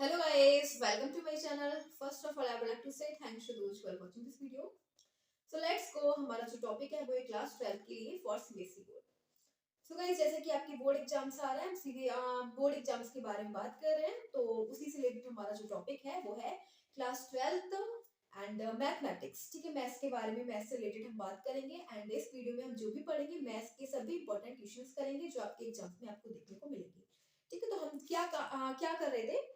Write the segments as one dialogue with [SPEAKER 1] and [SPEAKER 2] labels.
[SPEAKER 1] Hello guys, welcome to my channel. First of all, I would like to say thanks to those who are watching this video. So let's go. हमारा जो topic है वो है class 12 के लिए for CBSE board. So guys, जैसे कि आपकी बोर्ड एग्जाम्स आ रहे हैं, हम सीधे बोर्ड एग्जाम्स के बारे में बात कर रहे हैं. तो उसी से रिलेटेड हमारा जो टॉपिक है वो है क्लास 12th एंड मैथमेटिक्स. ठीक है, मैथ्स के बारे में, मैथ्स से रिलेटेड हम बात करेंगे. एंड इस वीडियो में हम जो भी पढ़ेंगे मैथ्स के सभी इंपॉर्टेंट क्वेश्चंस करेंगे जो आपके एग्जाम्स में आपको देखने को मिलेंगे. ठीक है, तो हम क्या कर रहे थे,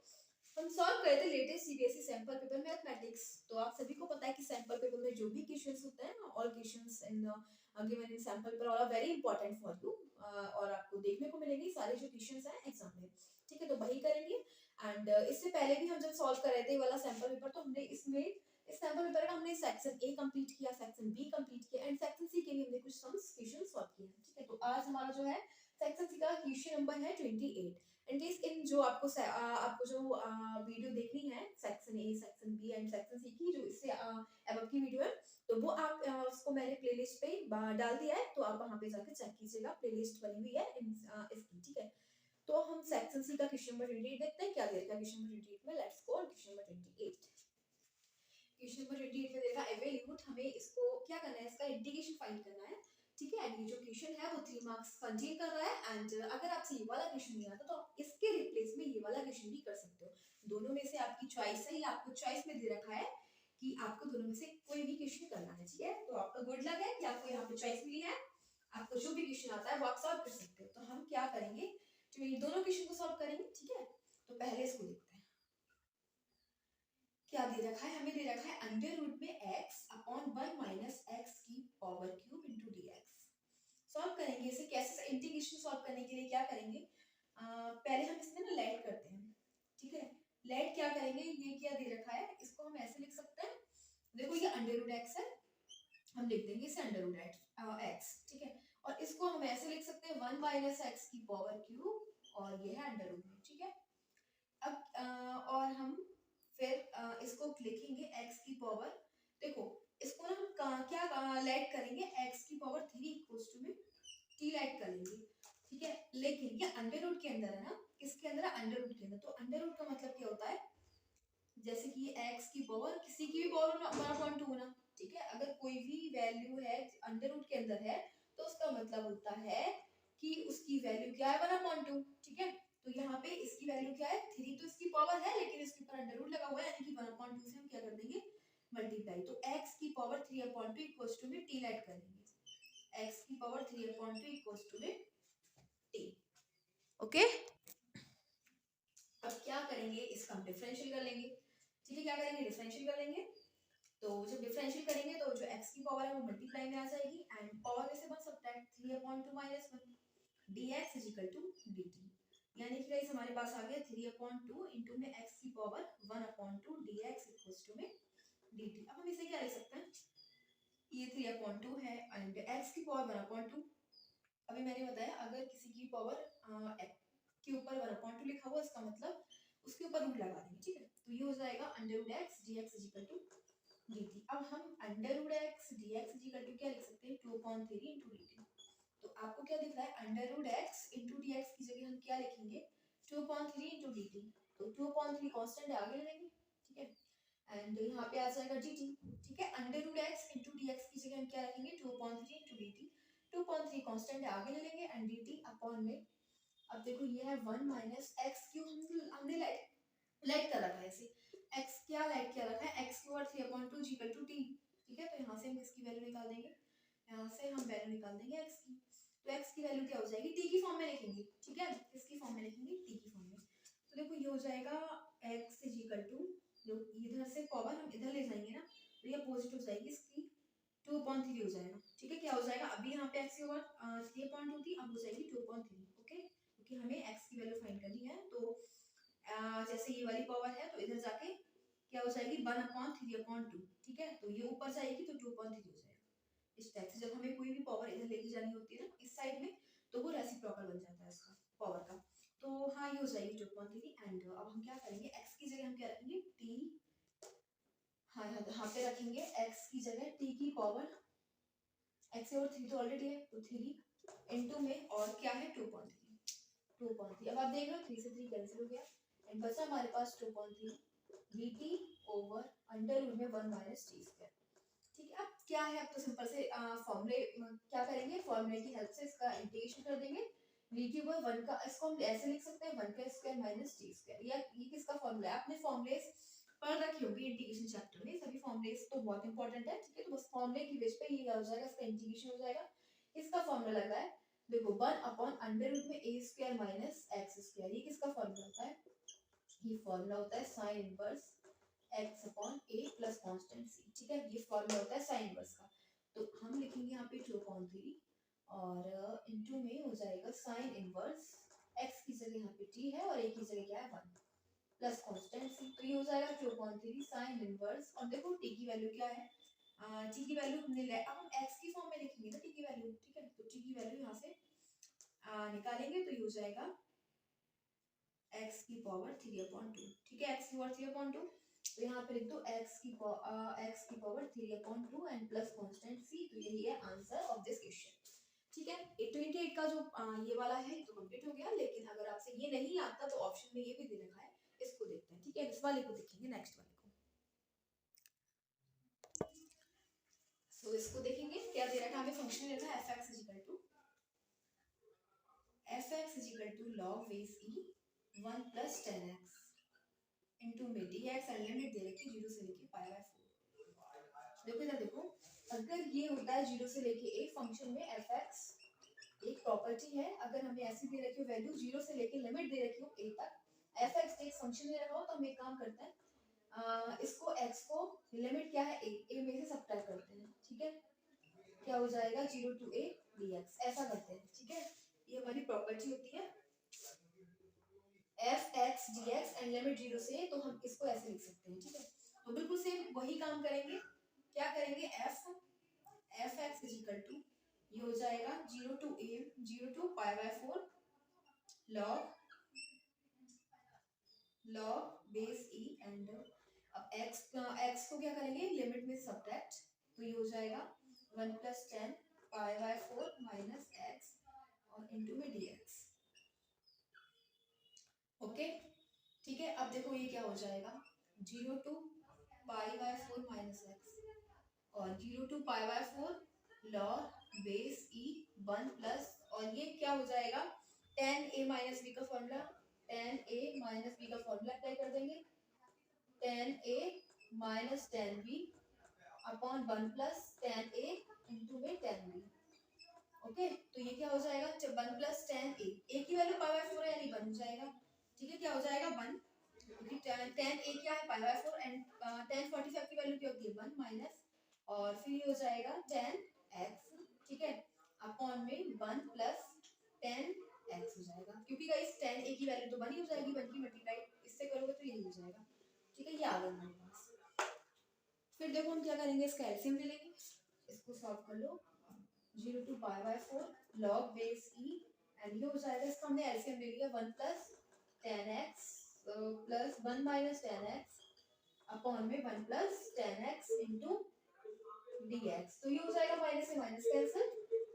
[SPEAKER 1] हम सॉल्व कर रहे थे latest CBSE sample paper mathematics. तो आप सभी को पता है कि सैंपल पेपर में जो भी क्वेश्चंस होते हैं, all questions in given in sample paper are very important for you, और आपको देखने को मिलेंगे सारे जो क्वेश्चंस हैं एग्जाम में. ठीक है, तो वही करेंगे. एंड इससे पहले भी हम जब सॉल्व कर रहे थे वाला सैंपल पेपर, तो हमने इसमें इस सैंपल पेपर का हमने सेक्शन ए कंप्लीट किया, सेक्शन बी कंप्लीट किया एंड सेक्शन सी के लिए हमने कुछ सम्स क्वेश्चन सॉल्व किए. ठीक है, तो आज हमारा जो है सेक्शन सी का क्वेश्चन नंबर है 28. एंड इन जो आपको जो वीडियो देखनी है section A, section B and section C की, जो इससे अबव की वीडियो है, तो वो आप उसको मैंने प्लेलिस्ट पे डाल दिया है, तो आप वहां पे जाकर चेक कीजिएगा. प्लेलिस्ट बनी हुई है इसकी. ठीक है, तो हम सेक्शन सी का क्वेश्चन नंबर 28 देखते हैं. क्या दे रखा है क्वेश्चन नंबर 28 में? Let's go question number 28. Question number 28 में दे रखा है एवेल्यूट. हमें इसको क्या करना है, इसका इंटीग्रेशन फाइंड करना है. ठीक है, एंड ये जो क्वेश्चन है वो 3 मार्क्स कंटेन कर रहा है. एंड अगर आपसे ये वाला क्वेश्चन नहीं आता तो आप इसके रिप्लेस में ये वाला क्वेश्चन भी कर सकते हो. दोनों में से आपकी चॉइस है, या आपको चॉइस में दे रखा है कि आपको दोनों में से कोई भी क्वेश्चन करना है. ठीक है, तो आपका गुड लक है कि आपको यहाँ पे चॉइस मिली है. आपको जो भी क्वेश्चन आता है वो आप सॉल्व कर सकते हो. तो हम क्या करेंगे, जो ये दोनों क्वेश्चन को सॉल्व करेंगे. ठीक है, तो पहले इसको देखते हैं. क्या दे रखा है, हमें दे रखा है अंडर रूट में x अपॉन 1 माइनस एक्स की power cube into dx. Solve करेंगे इसे. कैसे इंटीग्रेशन सॉल्व करने के लिए क्या करेंगे, पहले हम इसमें ना लेट करते हैं. ठीक है, लेट क्या करेंगे, ये क्या दे रखा है, इसको हम ऐसे लिख सकते हैं. देखो ये अंडर रूट एक्स है, हम लिख देंगे इसे अंडर रूट एक्स. ठीक है, और इसको हम ऐसे लिख सकते हैं 1 माइनस एक्स की पावर क्यूब, और ये है अंडर रूट में. ठीक है, अब और हम फिर इसको लिखेंगे x की पावर. देखो इसको ना हम क्या लेट करेंगे, x की पावर 3 इक्वल्स टू में t लेट करेंगे. ठीक है, लेकिन ये अंडर रूट के अंदर है ना, किसके अंदर है, अंडर रूट के अंदर. तो अंडर रूट का मतलब क्या होता है, जैसे कि ये x की पावर किसी की भी पावर ना 1/2 ना. ठीक है, अगर कोई भी वैल्यू है अंडर रूट के अंदर है, तो उसका मतलब होता है कि उसकी वैल्यू क्या है, 1/2. ठीक है, तो यहाँ पे इसकी वैल्यू क्या है, 3. तो इसकी पावर है लेकिन इसके ऊपर अंडर रूट लगा हुआ है, यानी कि 1/2 से हम क्या कर देंगे, मल्टीप्लाई. तो x की पावर 3/2 इक्वल्स टू में t लेट करेंगे. x की पावर 3/2 इक्वल्स टू में t. ओके, अब क्या करेंगे, इसका हम डिफरेंशियल कर लेंगे. ठीक है, क्या करेंगे, डिफरेंशियल कर लेंगे. तो जब डिफरेंशियल करेंगे तो जो x की पावर है वो मल्टीप्लाई में आ जाएगी. एंड पावर में से बन सकता है 3/2 minus 1 dx is equal to dt. यानी कि गाइस हमारे पास आ गया 3/2 इनटू में x की पावर 1/2 dx इक्वल्स टू में dt. अब हम इसे क्या लिख सकते हैं, ये 3/2 है एंड x की पावर 1/2. अभी मैंने बताया अगर किसी की पावर के ऊपर 1/2 लिखा हुआ, इसका मतलब उसके ऊपर रूट लगा देंगे. ठीक है, तो ये हो जाएगा under root x dx is equal to dt. अब हम under root x dx is equal to क्या लिख सकते हैं, 2/3 इनटू dt. तो आपको क्या दिख रहा है, under root x into dx की जगह हम क्या लिखेंगे, 2/3 इनटू dt. तो 2/3 कांस्टेंट है, आगे ले लेंगे. ठीक है, एंड यहाँ पे आ जाएगा dt. ठीक है, under root x into dx की जगह हम क्या रखेंगे, 2/3 इनटू dt. 2/3 कांस्टेंट है, आगे ले लेंगे एंड dt अपॉन में. अब देखो ये है 1 माइनस एक्स क्यूब, हमने लाइट कर रखा है इसे. x क्या लाइट किया रखा है, x की power 3/2 is equal to t. ठीक है, तो यहाँ से हम किसकी वैल्यू निकाल देंगे, यहाँ से हम वैल्यू निकाल देंगे x की. तो x की वैल्यू क्या हो जाएगी, t की फॉर्म में लिखेंगे. ठीक है, किसकी फॉर्म में लिखेंगे, t की फॉर्म में. तो देखो ये हो जाएगा x इज इक्वल टू, जो इधर से पावर हम इधर ले जाएंगे ना, तो ये अपोजिट हो जाएगी इसकी, 2/3 हो जाएगा. ठीक है, क्या हो जाएगा, अभी यहाँ पे x की पावर 3/2 थी, अब हो जाएगी 2/3. ओके, क्योंकि हमें x की वैल्यू फाइंड करनी है. तो जैसे ये वाली पावर है तो इधर जाके क्या हो जाएगी, 1/3/2. ठीक है, तो ये ऊपर जाएगी तो 2/3 हो जाएगा. इस टाइप से जब हमें कोई भी पावर इधर लेके जानी होती है ना इस साइड में, तो वो रेसिप्रोकल बन जाता है इसका पावर का. तो हाँ, ये हो जाएगी 2/3. एंड अब हम क्या करेंगे, x की जगह हम क्या रखेंगे, t. हाँ, यहाँ पे रखेंगे x की जगह t की पावर, x और 3 तो ऑलरेडी है, तो 3 इनटू में और क्या है 2/3. अब आप देख लो 3 से 3 कैंसिल हो गया एंड बचा हमारे पास 2.3 dt ओवर अंडर रूट में 1 माइनस टी स्क्वायर। ठीक है, अब क्या है, अब तो सिंपल से फॉर्मूले क्या करेंगे, फॉर्मूले की हेल्प से इसका इंटीग्रेशन कर देंगे। dt ओवर 1 का, इसको हम ऐसे लिख सकते हैं 1 का स्क्वायर माइनस टी स्क्वायर। या ये किसका फॉर्मूला है, आपने फॉर्मूले पढ़ रखी होगी इंटीग्रेशन चैप्टर में, सभी फॉर्मूले तो बहुत इंपॉर्टेंट है। ठीक है, तो बस फॉर्मूले की बेस पे ये हो जाएगा, इसका इंटीग्रेशन हो जाएगा। इसका फॉर्मूला लगा है, देखो 1 अपॉन अंडर रूट में a square minus x square. ये किसका फॉर्मूला होता है, ये फॉर्मूला होता है sine inverse x upon a plus constant c। ठीक है, ये फॉर्मूला होता है साइन इनवर्स का। तो हम लिखेंगे यहाँ पे 2.3 और इनटू में हो जाएगा साइन इनवर्स x की जगह यहाँ पे t है और a की जगह क्या है 1 प्लस कांस्टेंट c। तो ये हो जाएगा 2.3 साइन इनवर्स, और देखो t की वैल्यू क्या है, t की वैल्यू हमने ले, अब हम x की फॉर्म में लिखेंगे ना t की वैल्यू। ठीक है, तो t की वैल्यू यहाँ से निकालेंगे तो ये हो जाएगा x की पावर 3/2। ठीक है, x की पावर 3/2, तो यहाँ पे लिख दो x की power 3/2 and plus constant c। तो यही है आंसर ऑफ दिस क्वेश्चन। ठीक है, 28 का जो ये वाला है तो कंप्लीट हो गया। लेकिन अगर आपसे ये नहीं आता तो ऑप्शन में ये भी दे रखा है, इसको देखते हैं। ठीक है, इस वाले को देखेंगे, नेक्स्ट वाले को। सो इसको देखेंगे, क्या दे रखा है हमें, फंक्शन दे रखा है fx is equal to log base e 1 plus 10x into में dx एंड लिमिट दे रखी है 0 से लेके पाई बाय 4। देखो इधर देखो, अगर ये होता है 0 से लेके एक फंक्शन में fx एक प्रॉपर्टी है, अगर हमें ऐसी दे रखी हो वैल्यू 0 से लेके लिमिट दे रखी हो a तक, fx एक फंक्शन दे रखा हो, तो हम एक काम करते हैं, इसको x को लिमिट क्या है a में से सब्ट्रैक्ट करते हैं। ठीक है, क्या हो जाएगा 0 टू a dx, ऐसा करते हैं। ठीक है, ये हमारी प्रॉपर्टी होती है fx dx एंड लिमिट 0 से, तो हम इसको ऐसे लिख सकते हैं। ठीक है, तो बिल्कुल सेम वही काम करेंगे। क्या करेंगे, fx इज इक्वल टू, ये हो जाएगा 0 to pi by 4 log base e and अब x को क्या करेंगे, लिमिट में सब्ट्रैक्ट, तो ये हो जाएगा 1 plus 10 pi by 4 minus X और इनटू में dx। ओके, ठीक है, अब देखो ये क्या हो जाएगा, 0 to pi by 4 minus X और 0 to pi by 4 log base e 1 plus, और ये क्या हो जाएगा, tan a माइनस b का formula, tan a minus b का फॉर्मूला अप्लाई कर देंगे, tan a minus tan b upon 1 plus tan a into में tan b। ओके, तो ये क्या हो जाएगा, 1 प्लस tan a, a की वैल्यू पाई बाय 4 है यानी 1 हो जाएगा। ठीक है, क्या हो जाएगा 1, क्योंकि tan a क्या है पाई बाय 4 एंड tan 45 की वैल्यू क्या होती है 1 माइनस, और फिर ये हो जाएगा tan x। ठीक है, अपॉन में 1 प्लस tan x हो जाएगा, क्योंकि गाइस tan a की वैल्यू तो 1 ही हो जाएगी, 1 की मल्टीप्लाई इससे करोगे तो यही हो जाएगा। ठीक है, ये आ गया हमारे पास। फिर देखो हम क्या करेंगे, इसका एलसीएम ले लेंगे, इसको सॉल्व कर लो, 0 to pi by 4 log base e and ये हो जाएगा, इसका हमने एलसीएम ले लिया 1 plus tan x plus 1 minus tan x upon में 1 plus tan x into dx। तो ये हो जाएगा माइनस से माइनस कैंसिल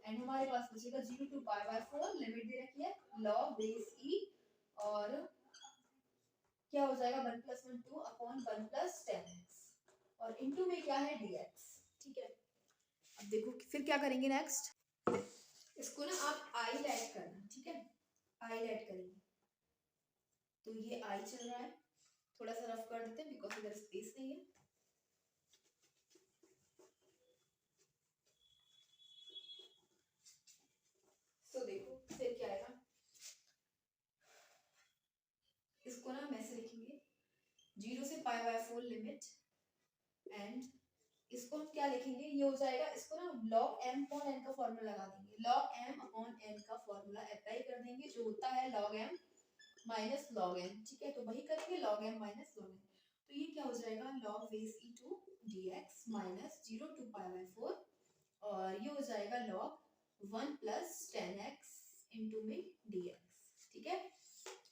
[SPEAKER 1] एंड हमारे पास बचेगा 0 टू पाई बाय 4, लिमिट दे रखी है log बेस e और क्या हो जाएगा 1 plus 1 2 upon 1 plus tan x और इनटू में क्या है dx। ठीक है, अब देखो फिर क्या करेंगे नेक्स्ट, इसको ना आप आई ऐड करना। ठीक है, आई ऐड करेंगे, तो ये आई चल रहा है, थोड़ा सा रफ कर देते हैं बिकॉज इधर स्पेस नहीं है। तो देखो फिर क्या आएगा, इसको ना हम ऐसे लिखेंगे 0 से पाई बाय 4 लिमिट एंड इसको हम क्या लिखेंगे, ये हो जाएगा, इसको ना log m अपॉन n का फॉर्मूला लगा देंगे, log m अपॉन n का फॉर्मूला अप्लाई कर देंगे जो होता है log m minus log n। ठीक है, तो वही करेंगे log m minus log n, तो ये क्या हो जाएगा log base e to dx minus 0 to pi by 4 और ये हो जाएगा log 1 plus tan x into में dx। ठीक है,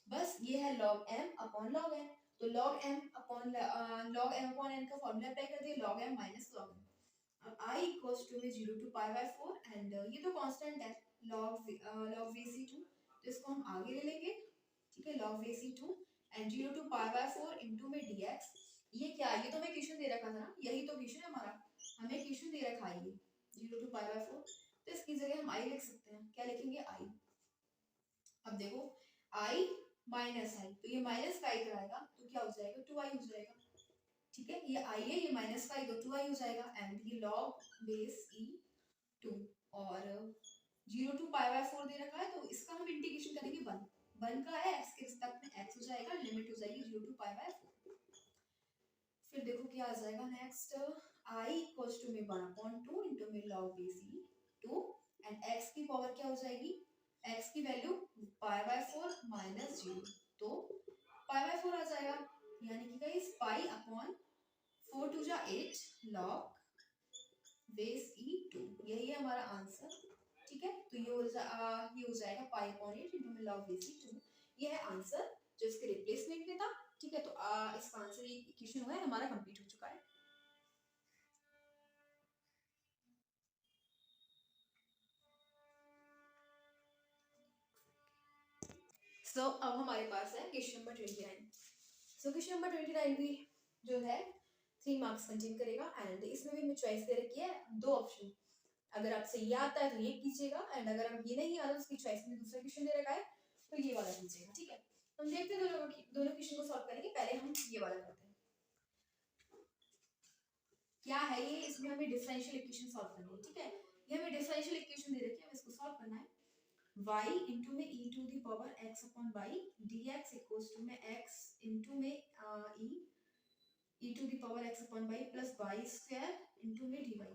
[SPEAKER 1] बस ये है log m upon log n, तो log m अपॉन n का फॉर्मूला अप्लाई कर दिए log m minus log n। अब i इक्वल्स टू में 0 टू पाई बाय 4 एंड ये तो कांस्टेंट है log vc2, तो इसको हम आगे ले लेंगे। ठीक है, log vc2 and 0 to pi by 4 into में dx। ये क्या है, ये तो हमें क्वेश्चन दे रखा था ना, यही तो क्वेश्चन है हमारा, हमें क्वेश्चन दे रखा है ये 0 टू पाई बाय 4, तो इसकी जगह हम i लिख सकते हैं। क्या लिखेंगे, i। अब देखो i माइनस आई, तो ये माइनस का इधर आएगा तो क्या हो जाएगा, 2i हो जाएगा। ठीक है, ये i है, ये माइनस का, तो 2i हो जाएगा। एंड ये log बेस e 2 और 0 टू पाई बाय 4 दे रखा है, तो इसका हम इंटीग्रेशन करेंगे 1 का है, x के रिस्पेक्ट में x हो जाएगा, लिमिट हो जाएगी 0 टू पाई बाय 4। फिर देखो क्या आ जाएगा नेक्स्ट, i इक्वल्स टू में 1/2 इंटू में log base e 2 and x की पावर क्या हो जाएगी, x की वैल्यू पाई बाय 4 माइनस 0, तो पाई बाय 4 आ जाएगा, यानी कि गाइस पाई अपॉन 4 टू जा 8 log बेस e 2, यही है हमारा आंसर। ठीक है, तो ये हो जाएगा पाई अपॉन 8 इंटू में log बेस e 2, ये है आंसर जो इसके रिप्लेसमेंट में था। ठीक है, तो इसका आंसर ये इक्वेशन हुआ है हमारा, कंप्लीट हो चुका है। सो अब हमारे पास है question number 29। So question number 29 भी जो है 3 मार्क्स कंटेन करेगा एंड इसमें भी हमें चॉइस दे रखी है 2 ऑप्शन। अगर आपसे ये आता है तो ये कीजिएगा एंड अगर आप ये नहीं आ रहा उसकी चॉइस में दूसरा क्वेश्चन दे रखा है तो ये वाला कीजिएगा। ठीक है, हम देखते हैं दोनों क्वेश्चन को सॉल्व करेंगे। पहले हम ये वाला करते हैं, क्या है ये, इसमें हमें डिफरेंशियल इक्वेशन सॉल्व करनी है। ठीक है, ये हमें डिफरेंशियल इक्वेशन दे रखी है, हमें इसको सॉल्व करना है। y इंटू में e to the power x upon y dx equals to में x इंटू में e to the power x upon y plus y square into में dy।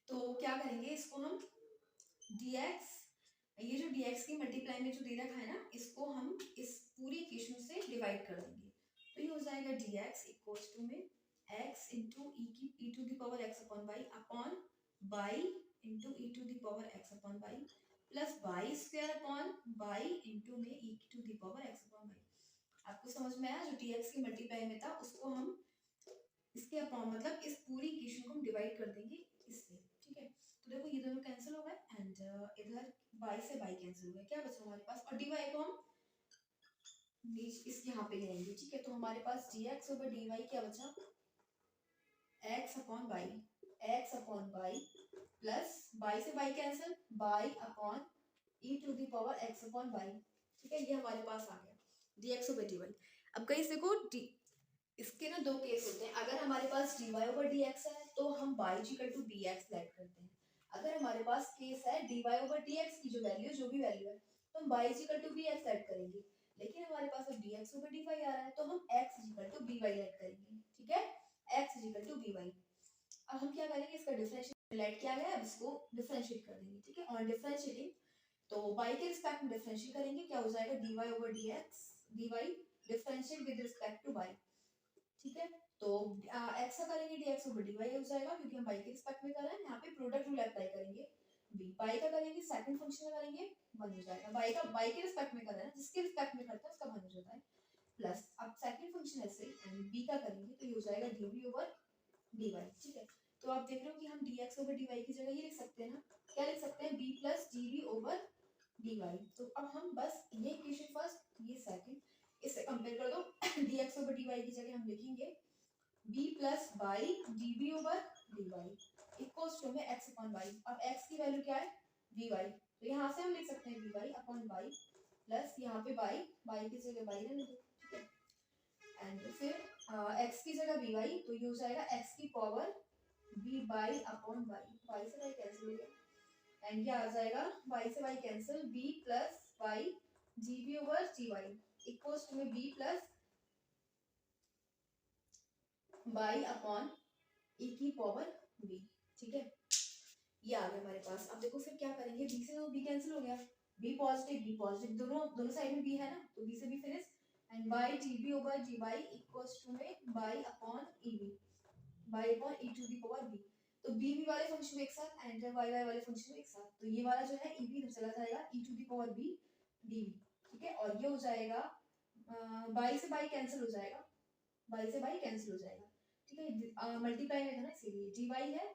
[SPEAKER 1] तो क्या करेंगे, इसको हम dx, ये जो dx की मल्टीप्लाई में जो दे रखा है ना, इसको हम इस पूरी इक्वेशन से डिवाइड कर देंगे, तो ये हो जाएगा dx इक्वल्स टू में x into e to the power x upon y upon y into e to the power x upon y plus y square upon y into में e to the power x upon y। आपको समझ में आया, जो dx की multiply में था उसको हम इसके अपॉन मतलब इस पूरी इक्वेशन को हम डिवाइड कर देंगे इससे। ठीक है, तो देखो ये दोनों कैंसिल हो गए एंड इधर y से y कैंसिल हो गया, क्या बचा हमारे पास, और dy को हम इस यहाँ पे ले आएंगे। ठीक है, तो हमारे पास dx ओवर dy क्या बचा, x upon y, x upon y plus y से y cancel, y upon e to the power x upon y। ठीक है, ये हमारे पास आ गया dx ओवर dy। अब गाइस देखो इसके ना 2 केस होते हैं, अगर हमारे पास dy ओवर dx है तो हम y equal to dx let करते हैं। अगर हमारे पास केस है dy ओवर dx की जो भी वैल्यू है तो हम y equal to bx let करेंगे, लेकिन हमारे पास अब dx ओवर dy आ रहा है तो हम x equal to by let करेंगे। ठीक है, x इक्वल टू by। अब हम क्या करेंगे, इसका डिफरेंशिएट लेट किया गया है, अब इसको डिफरेंशिएट कर देंगे। ठीक है, ऑन डिफरेंशिएटिंग तो y के रिस्पेक्ट में डिफरेंशिएट करेंगे, क्या हो जाएगा dy over dx, dy differentiate with respect to y। ठीक है, तो x का करेंगे dx ओवर dy हो जाएगा, क्योंकि हम y के रिस्पेक्ट में कर रहे हैं, यहाँ पे प्रोडक्ट रूल अप्लाई करेंगे। y का करेंगे सेकंड फंक्शन का करेंगे 1 हो जाएगा, y का y के रिस्पेक्ट में कर रहे हैं, जिसके रिस्पेक्ट में करते हैं उसका 1 हो जाता है, प्लस अब सेकंड फंक्शन ऐसे एंड b का करेंगे तो ये हो जाएगा dv ओवर dy। ठीक है, तो आप देख रहे हो कि हम dx ओवर dy की जगह ये लिख सकते हैं ना, क्या लिख सकते हैं, b plus dv over dy। तो अब हम बस ये इक्वेशन फर्स्ट, ये सेकंड, इससे कंपेयर कर दो dx ओवर dy की जगह हम लिखेंगे b plus y dv over dy equals to में x अपॉन y। अब x की वैल्यू क्या है, vy, तो यहाँ से हम लिख सकते हैं vy अपॉन y प्लस यहाँ पे y की जगह y रहने दो। ठीक है, एंड फिर x की जगह vy, तो ये हो जाएगा x की पावर vy अपॉन y से y कैंसिल हो गया एंड क्या आ जाएगा, y से y cancel, b plus y dv over dy equals to में b plus y upon e की पावर b। ठीक है, ये आ गया हमारे पास। अब देखो फिर क्या करेंगे, b से तो b कैंसिल हो गया, b पॉजिटिव दोनों साइड में b है ना, तो b से b finish and y dv over dy equals to में y upon ev, y upon e to the power b। तो b वाले फंक्शन एक साथ एंड y वाले फंक्शन एक साथ, तो ये वाला जो है ev इधर चला जाएगा, e to the power b dv। ठीक है, और ये हो जाएगा y से y कैंसिल हो जाएगा, y से y कैंसिल हो जाएगा। ठीक है, मल्टीप्लाई में था ना इसीलिए dy है।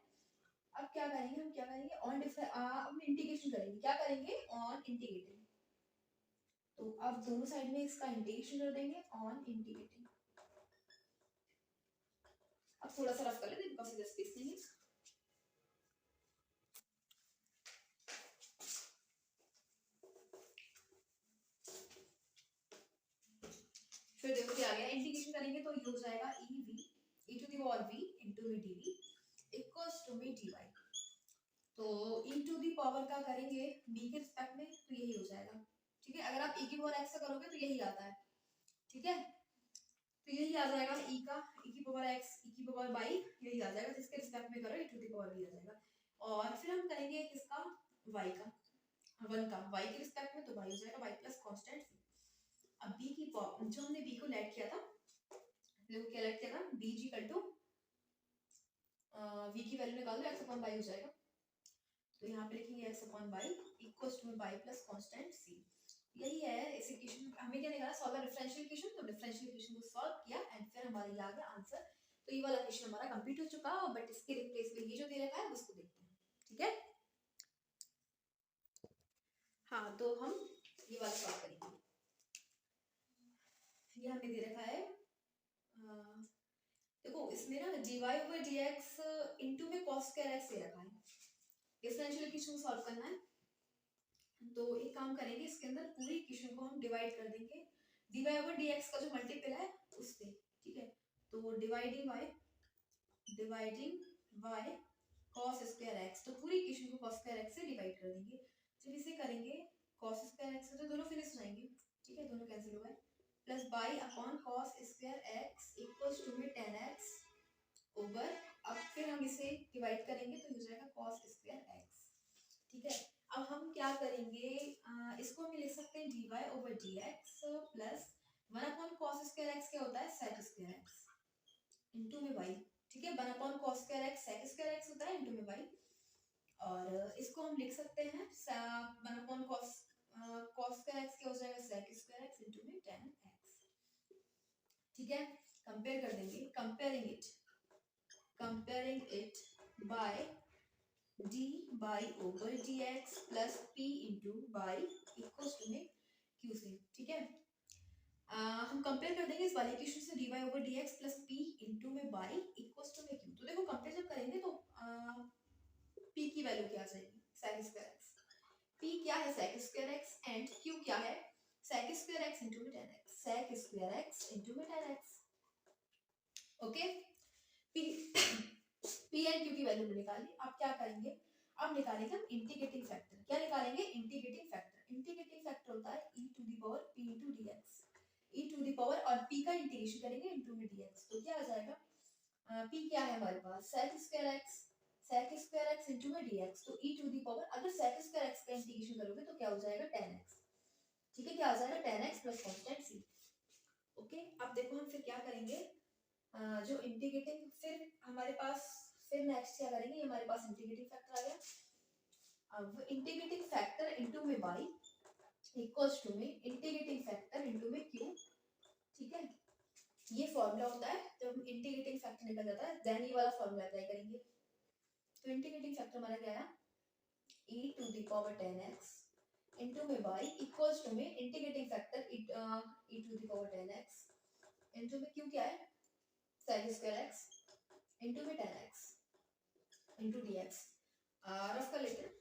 [SPEAKER 1] अब क्या करेंगे, हम क्या करेंगे, ऑन इंटीग्रेशन करेंगे, क्या करेंगे, ऑन इंटीग्रेटिंग। तो अब दोनों साइड में इसका इंटीग्रेशन कर देंगे ऑन इंटीग्रेटिंग। अब थोड़ा सा रफ कर लेते हैं बिकॉज इधर स्पेस नहीं है। फिर देखो क्या आ गया, इंटीग्रेशन करेंगे तो ये हो जाएगा E V E to the power V into में डी वी इक्वल्स टू में डी वाई। तो ई टू दी पावर का करेंगे बी के रिस्पेक्ट में तो यही हो जाएगा, ठीक है। अगर आप ई की पावर एक्स का करोगे तो यही आता है, ठीक है। तो यही आ जाएगा ई का ई की पावर एक्स ई की पावर वाई यही आ जाएगा, जिसके रिस्पेक्ट में करो ई टू दी पावर बी आ जाएगा। और फिर हम करेंगे किसका, वाई का, वन का वाई के रिस्पेक्ट में, तो वाई हो जाएगा वाई प्लस कॉन्स्टेंट सी। अब बी की जो हमने बी को लेट किया था, देखो क्या लेट किया था, B G equal to V की वैल्यू निकाल दो, एक्स अपॉन वाई हो जाएगा। तो यहाँ पे लिखेंगे X upon Y equals to Y plus constant C. यही है इस इक्वेशन, हमें क्या निकाला, सॉल्व अ डिफरेंशियल इक्वेशन। तो डिफरेंशियल इक्वेशन को सॉल्व किया एंड फिर हमारे ये आ गया आंसर। तो ये वाला इक्वेशन हमारा कंप्लीट हो चुका है, बट इसके रिप्लेस में ये जो दे रखा है उसको देखते हैं, ठीक है। हाँ तो हम ये वाला सॉल्व करेंगे। ये हमें दे रखा है, देखो इसमें ना dy over dx इनटू में cos स्क्वायर x दे रखा है। डिफरेंशियल इक्वेशन को सॉल्व करना है, तो एक काम करेंगे, इसके अंदर पूरी इक्वेशन को हम डिवाइड कर देंगे dy over dx का जो मल्टीपल है उससे, ठीक है। तो dividing y cos square x, तो पूरी इक्वेशन को cos स्क्वायर x से डिवाइड कर देंगे। जब इसे करेंगे cos स्क्वायर x से तो दोनों फिनिश हो जाएंगे, ठीक है, दोनों कैंसिल हो गए। Plus y upon cos square x equals to में tan x ओवर, अब फिर हम इसे डिवाइड करेंगे तो हो जाएगा cos स्क्वायर x, ठीक है। अब हम क्या करेंगे, इसको हम लिख सकते हैं dy over dx plus 1 upon cos square x क्या होता है sec स्क्वायर x इनटू में y, ठीक है। 1 upon cos square x sec square x होता है इनटू में y। और इसको हम लिख सकते हैं 1 अपॉन cos स्क्वायर x क्या हो जाएगा sec स्क्वायर x इनटू में tan x, ठीक है। कंपेयर कर देंगे, comparing it by dy over dx plus p into y equals to में q से, ठीक है। हम कंपेयर कर देंगे इस वाले इक्वेशन से dy over dx plus p into में y equals to में q। तो देखो कंपेयर जब करेंगे तो p की वैल्यू क्या आ जाएगी sec स्क्वायर x, p क्या है sec square x and q क्या है sec स्क्वायर x into में tan x, sec square x into में tan x, okay. p and q की वैल्यू में निकाली। अब क्या करेंगे, अब निकालेंगे हम इंटीग्रेटिंग फैक्टर। क्या निकालेंगे, इंटीग्रेटिंग फैक्टर। इंटीग्रेटिंग फैक्टर होता है e to the power p into dx, e to the power और p का इंटीग्रेशन करेंगे इनटू में dx, तो क्या आ जाएगा, p क्या है हमारे पास sec स्क्वायर x इनटू में dx, तो e टू द पावर, अगर sec स्क्वायर x का इंटीग्रेशन करोगे तो क्या हो जाएगा tan x, ठीक है, क्या आ जाएगा tan x plus constant c, okay. अब देखो हम फिर क्या करेंगे, जो इंटीग्रेटिंग, फिर हमारे पास फिर नेक्स्ट क्या करेंगे, ये हमारे पास इंटीग्रेटिंग फैक्टर आ गया। अब इंटीग्रेटिंग फैक्टर इनटू में y इक्वल्स टू में इंटीग्रेटिंग फैक्टर इनटू में q, ठीक है। ये फॉर्मूला होता है जब इंटीग्रेटिंग फैक्टर निकल जाता है देन ये वाला फॉर्मूला अप्लाई करेंगे। तो इंटीग्रेटिंग फैक्टर हमारा क्या है e to the power tan x into में y इक्वल्स टू में integrating factor e to the power tan x into में q क्या है sec स्क्वायर x इनटू में tan x into dx। Rough कर लेते हैं,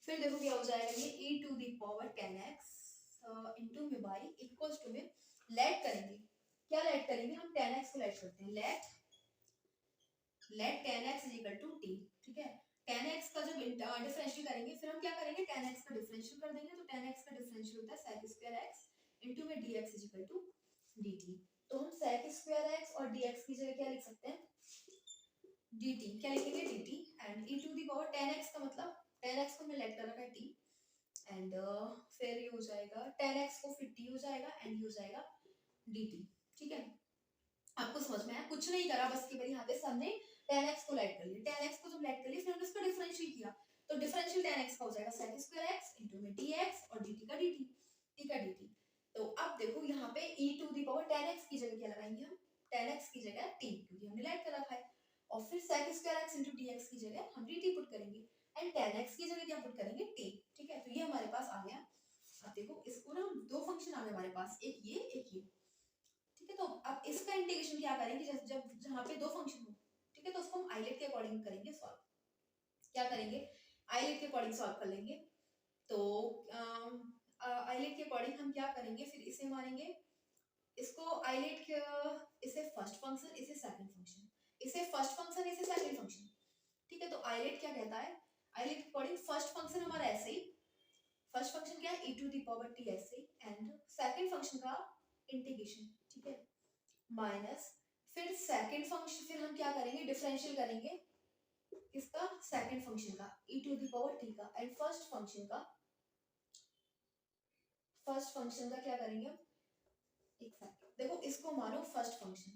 [SPEAKER 1] फिर देखो क्या हो जाएगा, ये e to the power tan x into में y इक्वल्स टू में लेट करेंगे, क्या लेट करेंगे हम tan x को लेट करते हैं, let tan x is equal to t, ठीक है। tan x का जब डिफरेंशियल करेंगे फिर हम क्या करेंगे tan x का डिफरेंशियल कर देंगे, तो tan x का डिफरेंशियल होता है sec स्क्वायर x इनटू में dx is equal to dt। तो हम sec स्क्वायर x और dx की जगह क्या लिख सकते हैं dt, क्या लिखेंगे dt and e to the power tan x का मतलब tan x को मैं लेट कर रखा है t एंड फिर ये हो जाएगा tan x को फिर t हो जाएगा एंड ये हो जाएगा dt, ठीक है। आपको समझ में आया, कुछ नहीं करा, बस की बारी यहाँ पे हमने tan x को लेट कर लिया, tan x को जब लेट कर लिया फिर हमने इसका डिफरेंशियल किया, तो डिफरेंशियल tan x का हो जाएगा sec स्क्वायर x इनटू में dx और dt का dt, ठीक है dt। तो अब देखो यहाँ पे e to the power 10x की जगह क्या लगाएंगे हम, 10x की जगह t, क्योंकि हमने लाइट कर रखा है, और फिर sec square x into dx की जगह हम dt पुट करेंगे, एंड 10x की जगह क्या पुट करेंगे, t। ठीक है, तो ये हमारे पास आ गया। अब देखो इसको ना दो फंक्शन आ गए हमारे पास, एक ये एक ये। ठीक है, तो अब इसका इंटीग्रेशन क्या करेंगे, जब जहाँ पे दो फंक्शन हो, ठीक है, तो उसको हम आइलेट के अकॉर्डिंग करेंगे सॉल्व। क्या करेंगे, आइलेट के अकॉर्डिंग सॉल्व कर लेंगे। तो आइलेट के अकॉर्डिंग हम क्या करेंगे, फिर इसे मानेंगे, इसको आइलेट इसे फर्स्ट फंक्शन, इसे सेकंड फंक्शन, इसे फर्स्ट फंक्शन, इसे सेकंड फंक्शन। ठीक है, तो आइलेट क्या कहता है, आइलेट के अकॉर्डिंग फर्स्ट फंक्शन हमारा ऐसे ही, फर्स्ट फंक्शन क्या है e to the power t ऐसे, एंड सेकंड फंक्शन का इंटीग्रेशन। ठीक है, माइनस फिर सेकंड फंक्शन, फिर हम क्या करेंगे, डिफरेंशियल करेंगे इसका सेकंड फंक्शन का e to the power t का, एंड फर्स्ट फंक्शन का क्या करेंगे, एक सेकंड, देखो इसको मानो फर्स्ट फंक्शन,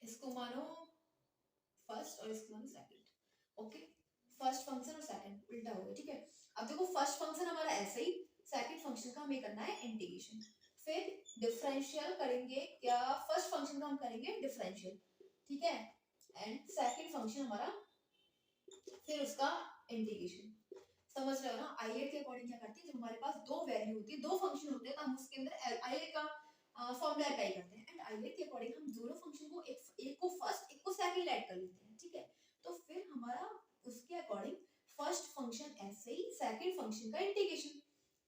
[SPEAKER 1] इसको मानो फर्स्ट और इसको मानो सेकंड। ओके, फर्स्ट फंक्शन और सेकंड उल्टा हो गया। ठीक है, अब देखो फर्स्ट फंक्शन हमारा ऐसे ही, सेकंड फंक्शन का हमें करना है इंटीग्रेशन, फिर डिफरेंशियल करेंगे, क्या फर्स्ट फंक्शन का हम करेंगे डिफरेंशियल। ठीक है, एंड सेकंड फंक्शन हमारा फिर उसका इंटीग्रेशन। समझ रहे हो ना, आइलेट के अकॉर्डिंग क्या करते हैं, जब हमारे पास दो वैल्यू होती है, दो फंक्शन होते हैं, तो हम उसके अंदर आइलेट का फॉर्मूला अप्लाई करते हैं, एंड आइलेट के अकॉर्डिंग हम दोनों फंक्शन को एक को फर्स्ट एक को सेकंड ऐड कर लेते हैं। ठीक है, तो फिर हमारा उसके अकॉर्डिंग फर्स्ट फंक्शन ऐसे ही, सेकंड फंक्शन का इंटीग्रेशन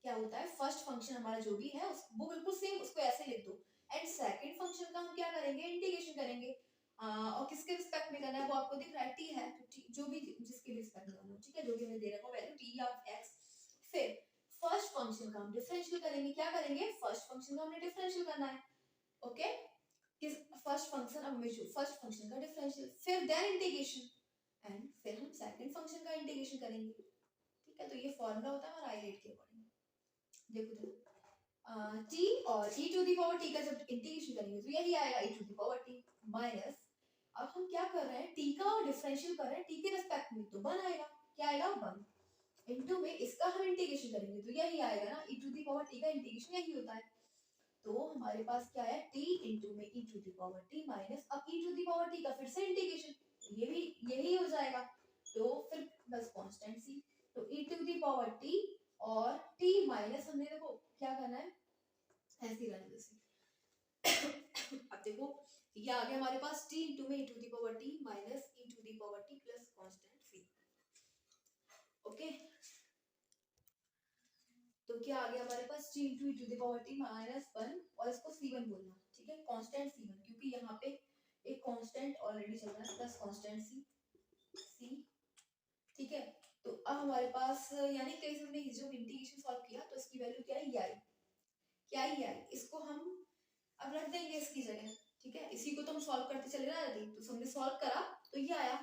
[SPEAKER 1] क्या होता है, फर्स्ट फंक्शन हमारा जो भी है वो बिल्कुल सेम, उसको ऐसे लिख दो, एंड सेकंड फंक्शन का हम क्या करेंगे, इंटीग्रेशन करेंगे। और किसके रिस्पेक्ट में करना है वो आपको दिख रहा है, t है, तो t जो भी जिसके रिस्पेक्ट में करना हो। ठीक है, जो भी हमें दे रखा हो वैल्यू t या x, फिर फर्स्ट फंक्शन का हम डिफरेंशियल करेंगे, क्या करेंगे, फर्स्ट फंक्शन का हमने डिफरेंशियल करना है। ओके, किस फर्स्ट फंक्शन, अब हमें फर्स्ट फंक्शन का डिफरेंशियल, फिर देन इंटीग्रेशन, एंड फिर हम सेकंड फंक्शन का इंटीग्रेशन करेंगे। ठीक है, तो ये फॉर्मूला होता है हमारा आइलेट के अकॉर्डिंग। देखो t और e to the power t का जब इंटीग्रेशन करेंगे तो यही आएगा e to the power t minus, अब हम क्या कर रहे हैं, t का डिफरेंशियल कर रहे हैं t के रिस्पेक्ट में, तो 1 आएगा, क्या आएगा 1, इनटू में इसका हम इंटीग्रेशन करेंगे तो यही आएगा ना, e to the power t का इंटीग्रेशन यही होता है। तो हमारे पास क्या है, t इनटू में e to the power t minus, अब e to the power t का फिर से इंटीग्रेशन, ये भी यही हो जाएगा, तो फिर बस कांस्टेंट c, तो e to the power t और t माइनस, हमने देखो क्या करना है, ऐसे ही रहने दो। अब देखो ये आ गया हमारे पास t इनटू में e to the power t minus e to the power t plus constant c। Okay, तो क्या आ गया हमारे पास, t into e to the power t minus 1, और इसको c1 बोलना। ठीक है, कांस्टेंट c1, क्योंकि यहाँ पे एक कांस्टेंट ऑलरेडी चल रहा है, प्लस कांस्टेंट c। ठीक है, तो अब हमारे पास, यानी कि हमने जब इंटीग्रेशन सॉल्व किया तो इसकी वैल्यू क्या है, ये आई, क्या ही आई, इसको हम अब रख देंगे इसकी जगह। ठीक है, इसी को तो हम सॉल्व करते चले जा रहे थे, तो हमने सॉल्व करा तो ये आया,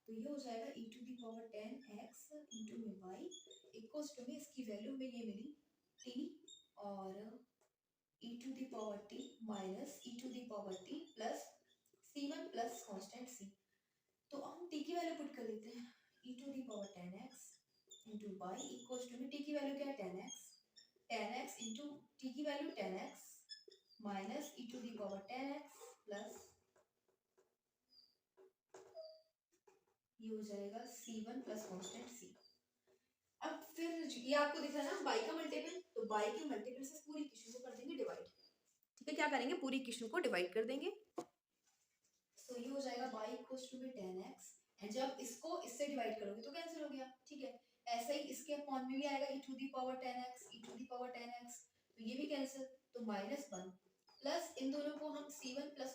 [SPEAKER 1] तो ये हो जाएगा e to the power 10x into में y इक्वल्स टू में इसकी वैल्यू में ये मिली t, और e to the power t minus e to the power t plus c1 plus constant c। तो हम t की वैल्यू पुट कर लेते हैं, e to the power 10x into y equals to में t की वैल्यू क्या है 10x इनटू t की value 10x minus e to the power 10x plus ये हो जाएगा c1 प्लस कांस्टेंट c। अब फिर ये आपको दिख रहा है ना बाई का मल्टीपल, तो बाई के मल्टीपल से पूरी इक्वेशन को कर देंगे डिवाइड। ठीक है, क्या करेंगे, पूरी इक्वेशन को डिवाइड कर देंगे, तो ये हो जाएगा y इक्वल्स टू में 10x, एंड जब इसको इससे डिवाइड करोगे तो कैंसिल हो गया। ठीक है, ऐसे ही इसके अपॉन में भी आएगा e to the power 10x, e to the power 10x, तो ये भी कैंसिल, तो -1 प्लस इन दोनों को हम c1 प्लस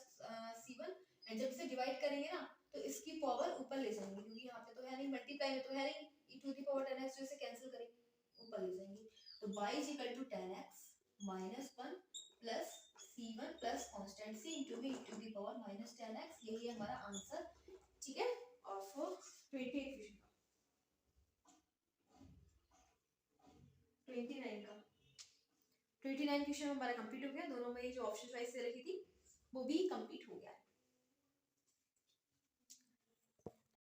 [SPEAKER 1] c1, एंड जब इसे डिवाइड करेंगे ना तो इसकी पावर ऊपर ले जाएंगे, क्योंकि यहाँ पे तो है नहीं, मल्टीप्लाई में तो है नहीं, e to the power 10x, तो इसे कैंसिल करेंगे ऊपर ले जाएंगे, तो y is equal to 10x -1 plus c1 plus constant c into में e to the power -10x, यही है हमारा आंसर। ठीक है, ऑफ 28 क्वेश्चन का 29 क्वेश्चन हमारा कंप्लीट हो गया, दोनों में जो ऑप्शन चॉइस दे रखी थी वो भी कंप्लीट हो गया।